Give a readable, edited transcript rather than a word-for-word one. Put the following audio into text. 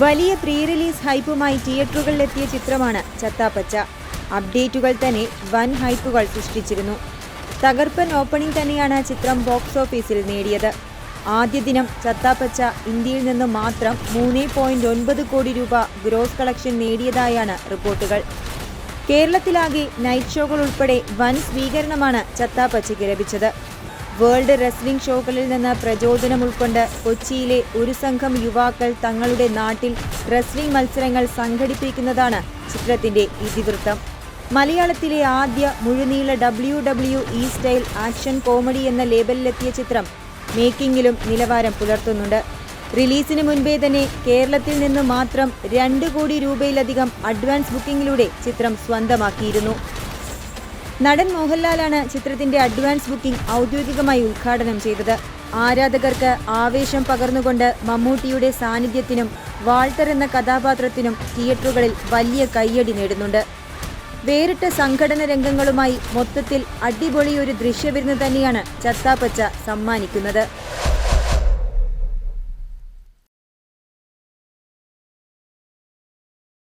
വലിയ pre release ഹൈപ്പുമായി തിയേറ്ററുകളിലെത്തിയ ചിത്രമാണ് ചത്താപ്പച്ച. അപ്ഡേറ്റുകൾ തന്നെ വൻ ഹൈപ്പുകൾ സൃഷ്ടിച്ചിരുന്നു. തകർപ്പൻ ഓപ്പണിംഗ് തന്നെയാണ് ചിത്രം ബോക്സ് ഓഫീസിൽ നേടിയത്. ആദ്യ ദിനം ചത്താപ്പച്ച ഇന്ത്യയിൽ നിന്ന് മാത്രം 3.9 കോടി രൂപ ഗ്രോസ് കളക്ഷൻ നേടിയതായാണ് റിപ്പോർട്ടുകൾ. കേരളത്തിലാകെ നൈറ്റ് ഷോകൾ ഉൾപ്പെടെ വൻ സ്വീകരണമാണ് ചത്താപ്പച്ചയ്ക്ക് ലഭിച്ചത്. വേൾഡ് റെസ്ലിംഗ് ഷോകളിൽ നിന്ന് പ്രചോദനം ഉൾക്കൊണ്ട് കൊച്ചിയിലെ ഒരു സംഘം യുവാക്കൾ തങ്ങളുടെ നാട്ടിൽ റെസ്ലിംഗ് മത്സരങ്ങൾ സംഘടിപ്പിക്കുന്നതാണ് ചിത്രത്തിന്റെ ഇതിവൃത്തം. മലയാളത്തിലെ ആദ്യ മുഴുനീള WWE സ്റ്റൈൽ ആക്ഷൻ കോമഡി എന്ന ലേബലിലെത്തിയ ചിത്രം മേക്കിങ്ങിലും നിലവാരം പുലർത്തുന്നുണ്ട്. റിലീസിന് മുൻപേ തന്നെ കേരളത്തിൽ നിന്ന് മാത്രം 2 കോടി രൂപയിലധികം അഡ്വാൻസ് ബുക്കിംഗിലൂടെ ചിത്രം സ്വന്തമാക്കിയിരുന്നു. നടൻ മോഹൻലാലാണ് ചിത്രത്തിന്റെ അഡ്വാൻസ് ബുക്കിംഗ് ഔദ്യോഗികമായി ഉദ്ഘാടനം ചെയ്തത്. ആരാധകർക്ക് ആവേശം പകർന്നുകൊണ്ട് മമ്മൂട്ടിയുടെ സാന്നിധ്യത്തിനും വാൾട്ടർ എന്ന കഥാപാത്രത്തിനും തിയേറ്ററുകളിൽ വലിയ കയ്യടി നേടുന്നുണ്ട്. വേറിട്ട സംഘടന രംഗങ്ങളുമായി മൊത്തത്തിൽ അടിപൊളിയൊരു ദൃശ്യവിരുന്ന് തന്നെയാണ് ചത്താപ്പച്ച സമ്മാനിക്കുന്നത്.